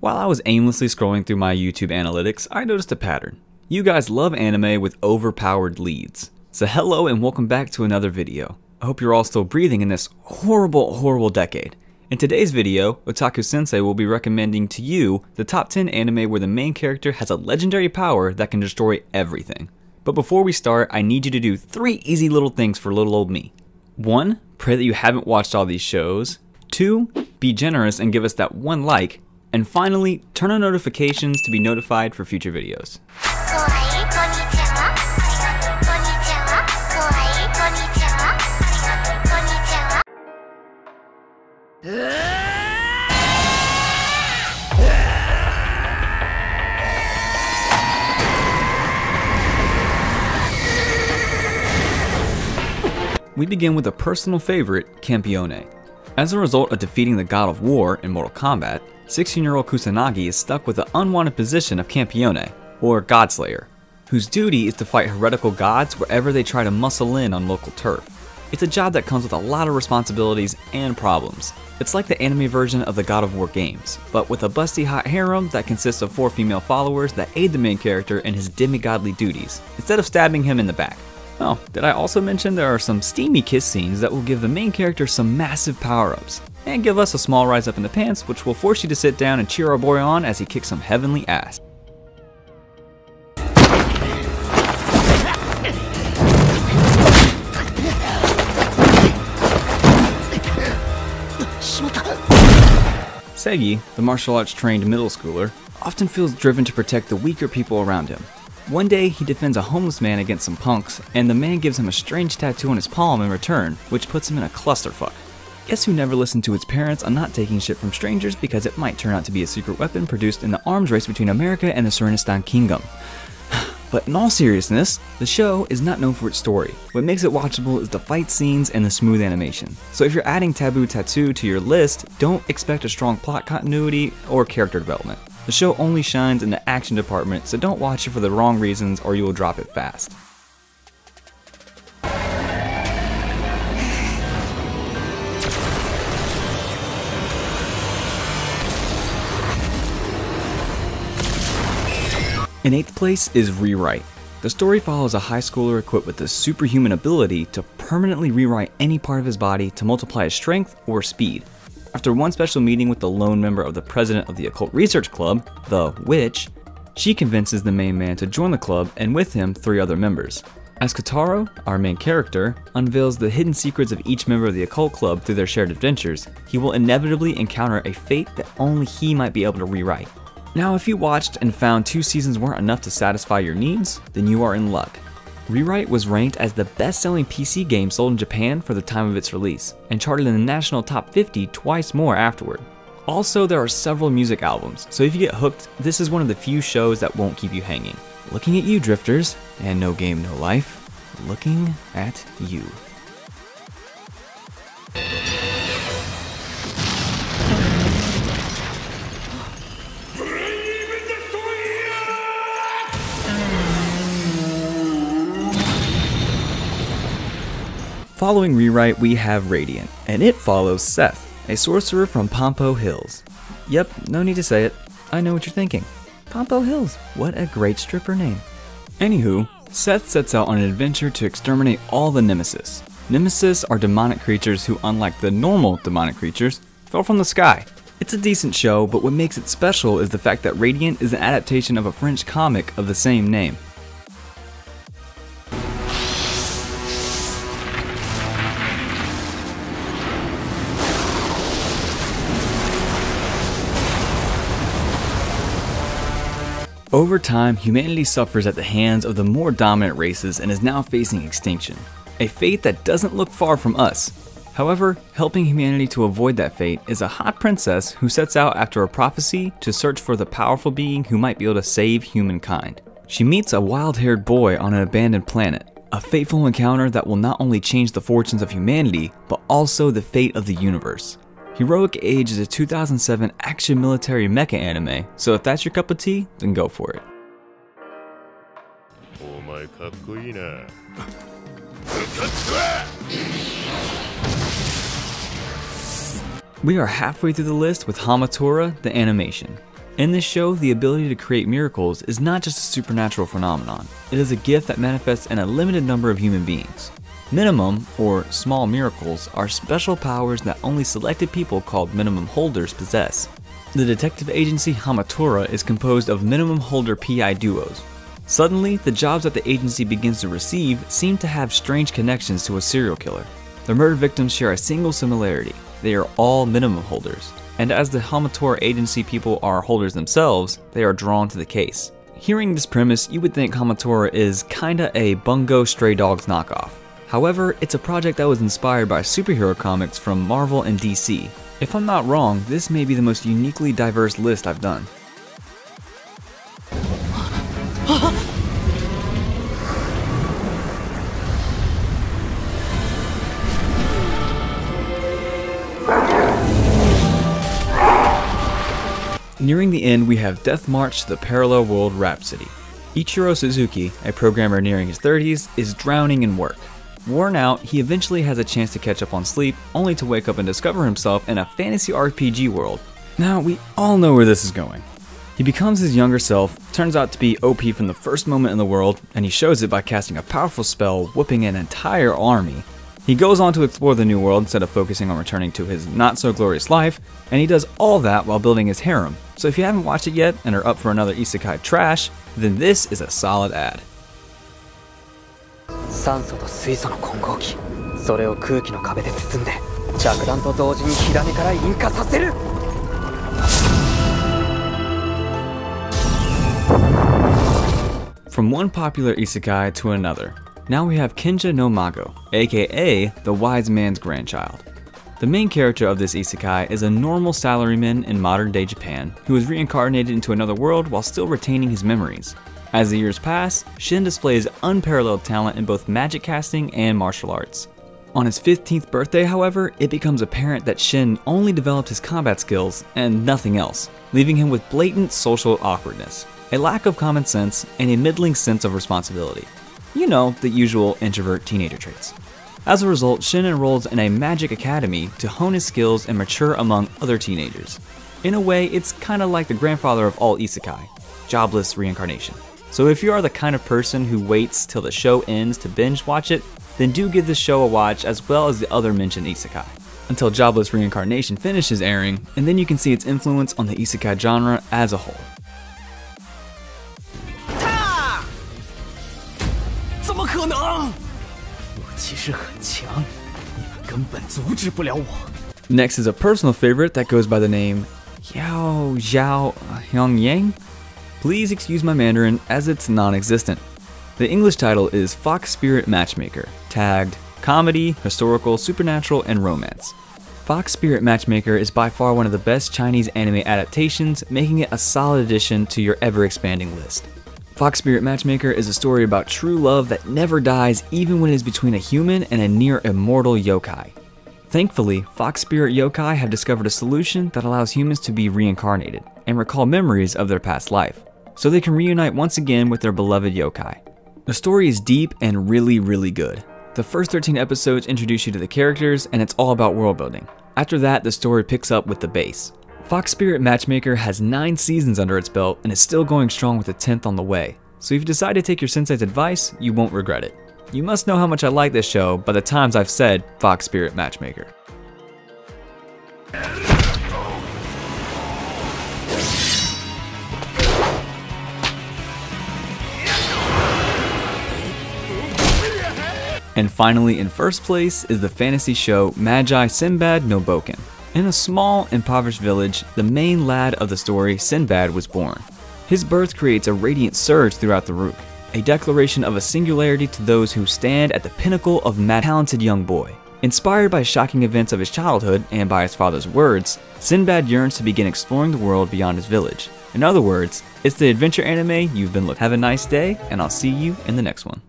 While I was aimlessly scrolling through my YouTube analytics, I noticed a pattern. You guys love anime with overpowered leads. So hello and welcome back to another video. I hope you're all still breathing in this horrible decade. In today's video, Otaku Sensei will be recommending to you the top 10 anime where the main character has a legendary power that can destroy everything. But before we start, I need you to do 3 easy little things for little old me. 1. Pray that you haven't watched all these shows. 2. Be generous and give us that 1 like. And finally, turn on notifications to be notified for future videos. We begin with a personal favorite, Campione. As a result of defeating the God of War in Mortal Kombat, 16-year-old Kusanagi is stuck with the unwanted position of Campione, or Godslayer, whose duty is to fight heretical gods wherever they try to muscle in on local turf. It's a job that comes with a lot of responsibilities and problems. It's like the anime version of the God of War games, but with a busty hot harem that consists of 4 female followers that aid the main character in his demigodly duties, instead of stabbing him in the back. Oh, did I also mention there are some steamy kiss scenes that will give the main character some massive power-ups, and give us a small rise up in the pants which will force you to sit down and cheer our boy on as he kicks some heavenly ass. Segi, the martial arts trained middle schooler, often feels driven to protect the weaker people around him. One day, he defends a homeless man against some punks, and the man gives him a strange tattoo on his palm in return, which puts him in a clusterfuck. Guess who never listened to his parents on not taking shit from strangers because it might turn out to be a secret weapon produced in the arms race between America and the Surenistan Kingdom. But in all seriousness, the show is not known for its story. What makes it watchable is the fight scenes and the smooth animation. So if you're adding Taboo Tattoo to your list, don't expect a strong plot continuity or character development. The show only shines in the action department, so don't watch it for the wrong reasons or you will drop it fast. In 8th place is Rewrite. The story follows a high schooler equipped with the superhuman ability to permanently rewrite any part of his body to multiply his strength or speed. After one special meeting with the lone member of the president of the Occult Research Club, the Witch, she convinces the main man to join the club and with him 3 other members. As Kotaro, our main character, unveils the hidden secrets of each member of the Occult Club through their shared adventures, he will inevitably encounter a fate that only he might be able to rewrite. Now, if you watched and found 2 seasons weren't enough to satisfy your needs, then you are in luck. Rewrite was ranked as the best-selling PC game sold in Japan for the time of its release, and charted in the national top 50 twice more afterward. Also, there are several music albums, so if you get hooked, this is one of the few shows that won't keep you hanging. Looking at you, drifters, and no game, no life, looking at you. Following Rewrite, we have Radiant, and it follows Seth, a sorcerer from Pompo Hills. Yep, no need to say it. I know what you're thinking. Pompo Hills, what a great stripper name. Anywho, Seth sets out on an adventure to exterminate all the Nemesis. Nemesis are demonic creatures who, unlike the normal demonic creatures, fell from the sky. It's a decent show, but what makes it special is the fact that Radiant is an adaptation of a French comic of the same name. Over time, humanity suffers at the hands of the more dominant races and is now facing extinction, a fate that doesn't look far from us. However, helping humanity to avoid that fate is a hot princess who sets out after a prophecy to search for the powerful being who might be able to save humankind. She meets a wild-haired boy on an abandoned planet, a fateful encounter that will not only change the fortunes of humanity, but also the fate of the universe. Heroic Age is a 2007 action military mecha anime, so if that's your cup of tea, then go for it. We are halfway through the list with Hamatora, the animation. In this show, the ability to create miracles is not just a supernatural phenomenon, it is a gift that manifests in a limited number of human beings. Minimum, or small miracles, are special powers that only selected people called minimum holders possess. The detective agency Hamatora is composed of minimum holder PI duos. Suddenly, the jobs that the agency begins to receive seem to have strange connections to a serial killer. The murder victims share a single similarity: they are all minimum holders. And as the Hamatora agency people are holders themselves, they are drawn to the case. Hearing this premise, you would think Hamatora is kinda a Bungo Stray Dogs knockoff. However, it's a project that was inspired by superhero comics from Marvel and DC. If I'm not wrong, this may be the most uniquely diverse list I've done. Nearing the end, we have Death March to the Parallel World Rhapsody. Ichiro Suzuki, a programmer nearing his 30s, is drowning in work. Worn out, he eventually has a chance to catch up on sleep, only to wake up and discover himself in a fantasy RPG world. Now, we all know where this is going. He becomes his younger self, turns out to be OP from the first moment in the world, and he shows it by casting a powerful spell, whooping an entire army. He goes on to explore the new world instead of focusing on returning to his not-so-glorious life, and he does all that while building his harem. So if you haven't watched it yet and are up for another isekai trash, then this is a solid ad. 酸素と水素の混合機、それを空気の壁で包んで着弾と同時に火種から引火させる。 From one popular isekai to another, now we have Kinja no Mago, aka the wise man's grandchild. The main character of this isekai is a normal salaryman in modern-day Japan who is reincarnated into another world while still retaining his memories. As the years pass, Shin displays unparalleled talent in both magic casting and martial arts. On his 15th birthday, however, it becomes apparent that Shin only developed his combat skills and nothing else, leaving him with blatant social awkwardness, a lack of common sense, and a middling sense of responsibility. You know, the usual introvert teenager traits. As a result, Shin enrolls in a magic academy to hone his skills and mature among other teenagers. In a way, it's kinda like the grandfather of all isekai, jobless reincarnation. So if you are the kind of person who waits till the show ends to binge watch it, then do give this show a watch as well as the other mentioned isekai, until Jobless Reincarnation finishes airing, and then you can see its influence on the isekai genre as a whole. 怎么可能？我其实很强，你们根本阻止不了我。 Next is a personal favorite that goes by the name Yao Zhao Hyungyang. Please excuse my Mandarin as it's non-existent. The English title is Fox Spirit Matchmaker, tagged Comedy, Historical, Supernatural, and Romance. Fox Spirit Matchmaker is by far one of the best Chinese anime adaptations, making it a solid addition to your ever-expanding list. Fox Spirit Matchmaker is a story about true love that never dies even when it is between a human and a near-immortal yokai. Thankfully, Fox Spirit yokai have discovered a solution that allows humans to be reincarnated and recall memories of their past life, so they can reunite once again with their beloved yokai. The story is deep and really good. The first 13 episodes introduce you to the characters, and it's all about world building. After that, the story picks up with the base. Fox Spirit Matchmaker has 9 seasons under its belt and is still going strong with the 10th on the way, so if you decide to take your sensei's advice, you won't regret it. You must know how much I like this show by the times I've said Fox Spirit Matchmaker. And finally, in first place is the fantasy show Magi Sinbad no Boken. In a small, impoverished village, the main lad of the story, Sinbad, was born. His birth creates a radiant surge throughout the Rook, a declaration of a singularity to those who stand at the pinnacle of mad talented young boy. Inspired by shocking events of his childhood and by his father's words, Sinbad yearns to begin exploring the world beyond his village. In other words, it's the adventure anime you've been looking for. Have a nice day, and I'll see you in the next one.